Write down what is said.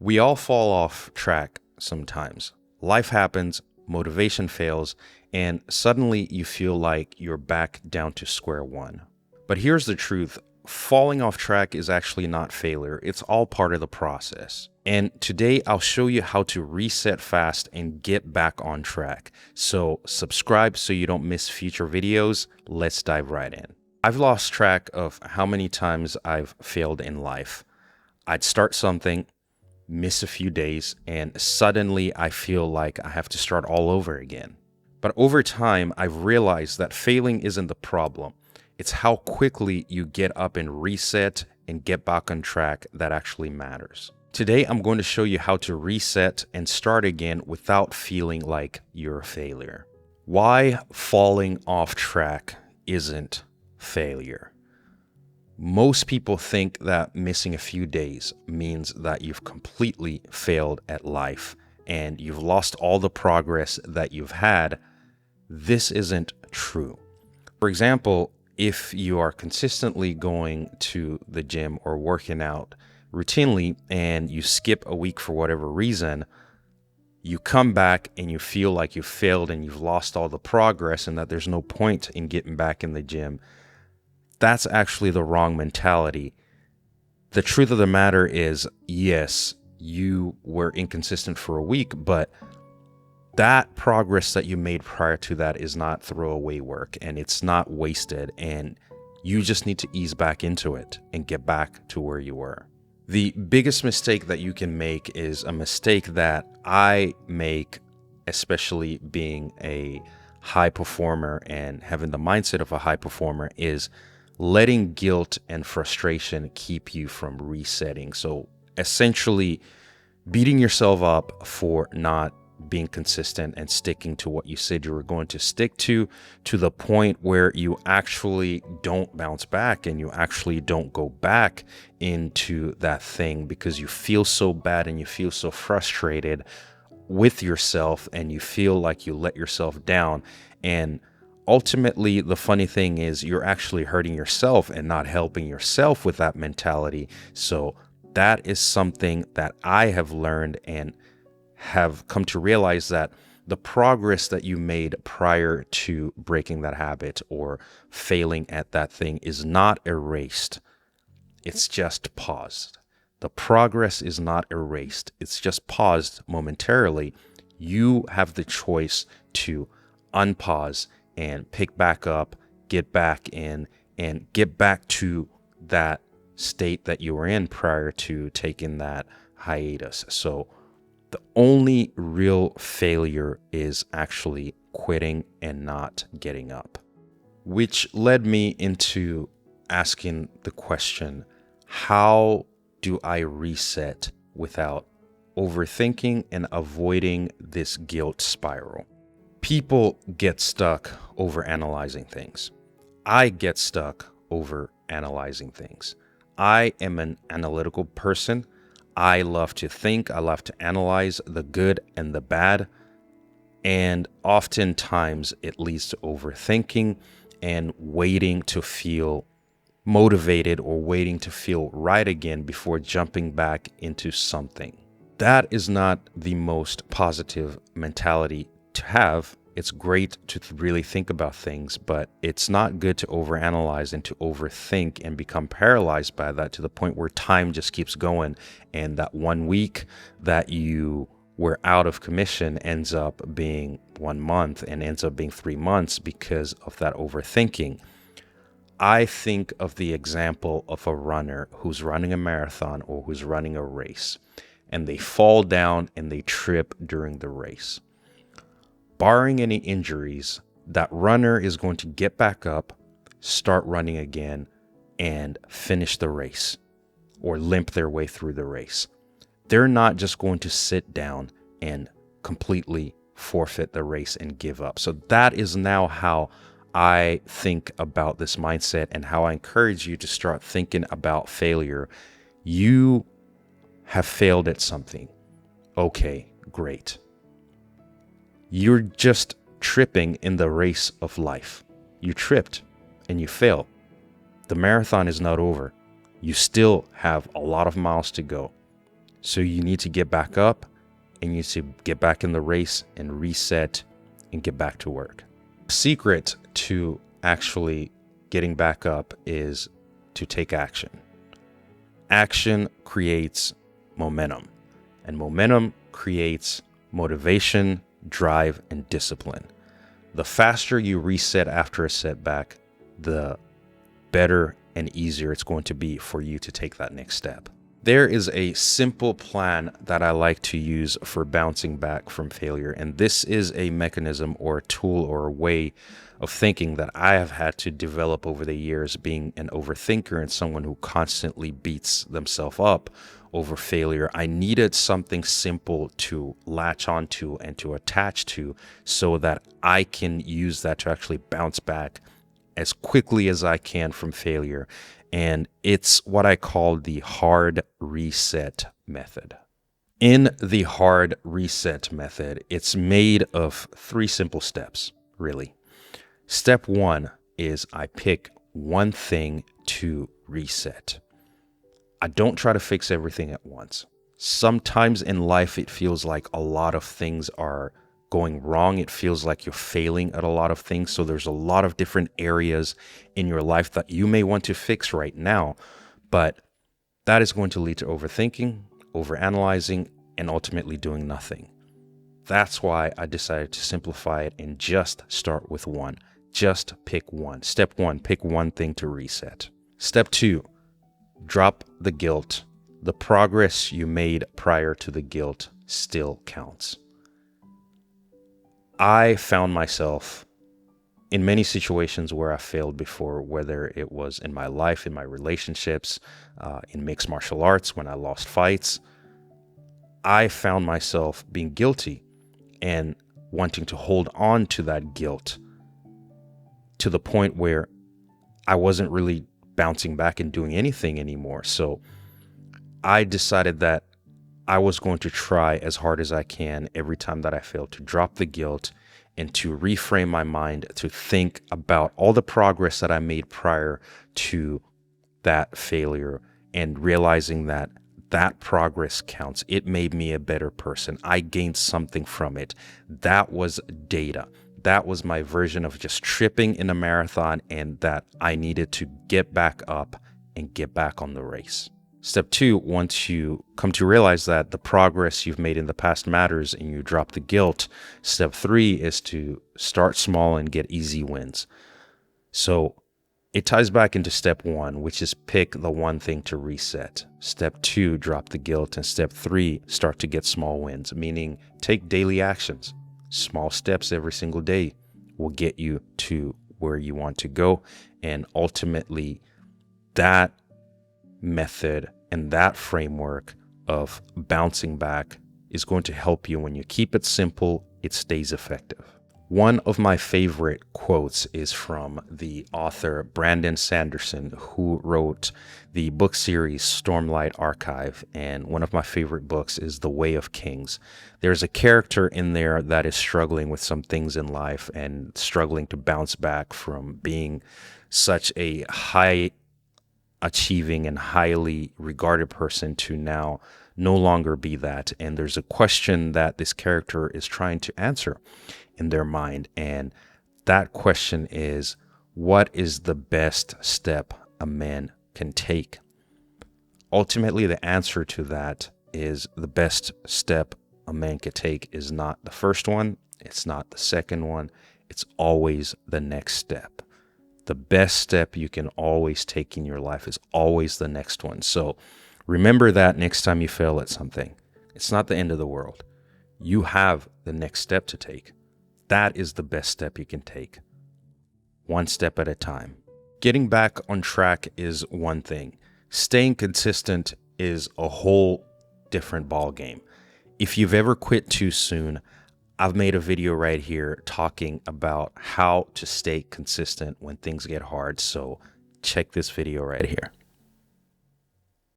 We all fall off track sometimes. Life happens, motivation fails, and suddenly you feel like you're back down to square one. But here's the truth. Falling off track is actually not failure. It's all part of the process. And today I'll show you how to reset fast and get back on track. So subscribe so you don't miss future videos. Let's dive right in. I've lost track of how many times I've failed in life. I'd start something, miss a few days, and suddenly I feel like I have to start all over again. But over time, I've realized that failing isn't the problem. It's how quickly you get up and reset and get back on track that actually matters. Today, I'm going to show you how to reset and start again without feeling like you're a failure. Why falling off track isn't failure. Most people think that missing a few days means that you've completely failed at life and you've lost all the progress that you've had. This isn't true. For example, if you are consistently going to the gym or working out routinely and you skip a week for whatever reason, you come back and you feel like you failed and you've lost all the progress and that there's no point in getting back in the gym. That's actually the wrong mentality. The truth of the matter is, yes, you were inconsistent for a week, but that progress that you made prior to that is not throwaway work and it's not wasted, and you just need to ease back into it and get back to where you were. The biggest mistake that you can make is a mistake that I make, especially being a high performer and having the mindset of a high performer, is letting guilt and frustration keep you from resetting. So essentially beating yourself up for not being consistent and sticking to what you said you were going to stick to the point where you actually don't bounce back and you actually don't go back into that thing because you feel so bad and you feel so frustrated with yourself and you feel like you let yourself down. And ultimately, the funny thing is you're actually hurting yourself and not helping yourself with that mentality. So that is something that I have learned and have come to realize, that the progress that you made prior to breaking that habit or failing at that thing is not erased. It's just paused. The progress is not erased. It's just paused momentarily. You have the choice to unpause and pick back up, get back in, and get back to that state that you were in prior to taking that hiatus. So the only real failure is actually quitting and not getting up. Which led me into asking the question, how do I reset without overthinking and avoiding this guilt spiral? People get stuck over analyzing things. I get stuck over analyzing things. I am an analytical person. I love to think. I love to analyze the good and the bad. And oftentimes it leads to overthinking and waiting to feel motivated or waiting to feel right again before jumping back into something. That is not the most positive mentality to have. It's great to really think about things, but it's not good to overanalyze and to overthink and become paralyzed by that to the point where time just keeps going. And that 1 week that you were out of commission ends up being 1 month and ends up being 3 months because of that overthinking. I think of the example of a runner who's running a marathon or who's running a race, and they fall down and they trip during the race. Barring any injuries, that runner is going to get back up, start running again, and finish the race or limp their way through the race. They're not just going to sit down and completely forfeit the race and give up. So that is now how I think about this mindset and how I encourage you to start thinking about failure. You have failed at something. Okay, great. You're just tripping in the race of life. You tripped and you failed. The marathon is not over. You still have a lot of miles to go. So you need to get back up and you need to get back in the race and reset and get back to work. The secret to actually getting back up is to take action. Action creates momentum, and momentum creates motivation, drive, and discipline. The faster you reset after a setback, the better and easier it's going to be for you to take that next step. There is a simple plan that I like to use for bouncing back from failure, and this is a mechanism or a tool or a way of thinking that I have had to develop over the years, being an overthinker and someone who constantly beats themselves up over failure. I needed something simple to latch onto and to attach to so that I can use that to actually bounce back as quickly as I can from failure. And it's what I call the hard reset method. In the hard reset method, it's made of 3 simple steps, really. Step 1 is I pick one thing to reset. I don't try to fix everything at once. Sometimes in life, it feels like a lot of things are going wrong. It feels like you're failing at a lot of things. So there's a lot of different areas in your life that you may want to fix right now, but that is going to lead to overthinking, overanalyzing, and ultimately doing nothing. That's why I decided to simplify it and just start with one. Just pick one. Step 1, pick one thing to reset. Step 2, drop the guilt. The progress you made prior to the guilt still counts. I found myself in many situations where I failed before, whether it was in my life, in my relationships, in mixed martial arts, when I lost fights. I found myself being guilty and wanting to hold on to that guilt to the point where I wasn't really bouncing back and doing anything anymore. So I decided that I was going to try as hard as I can every time that I failed to drop the guilt and to reframe my mind to think about all the progress that I made prior to that failure and realizing that that progress counts. It made me a better person. I gained something from it. That was data. That was my version of just tripping in a marathon, and that I needed to get back up and get back on the race. Step 2, once you come to realize that the progress you've made in the past matters and you drop the guilt, step 3 is to start small and get easy wins. So it ties back into step 1, which is pick the one thing to reset. Step 2, drop the guilt. And step 3, start to get small wins, meaning take daily actions. Small steps every single day will get you to where you want to go. And ultimately, that method and that framework of bouncing back is going to help you. When you keep it simple, it stays effective. One of my favorite quotes is from the author Brandon Sanderson, who wrote the book series Stormlight Archive, and one of my favorite books is The Way of Kings. There's a character in there that is struggling with some things in life and struggling to bounce back from being such a high achieving and highly regarded person to now no longer be that. And there's a question that this character is trying to answer in their mind. And that question is, what is the best step a man can take? Ultimately, the answer to that is the best step a man can take is not the first one. It's not the second one. It's always the next step. The best step you can always take in your life is always the next one. So remember that next time you fail at something. It's not the end of the world. You have the next step to take. That is the best step you can take. One step at a time. Getting back on track is one thing. Staying consistent is a whole different ball game. If you've ever quit too soon, I've made a video right here talking about how to stay consistent when things get hard. So check this video right here.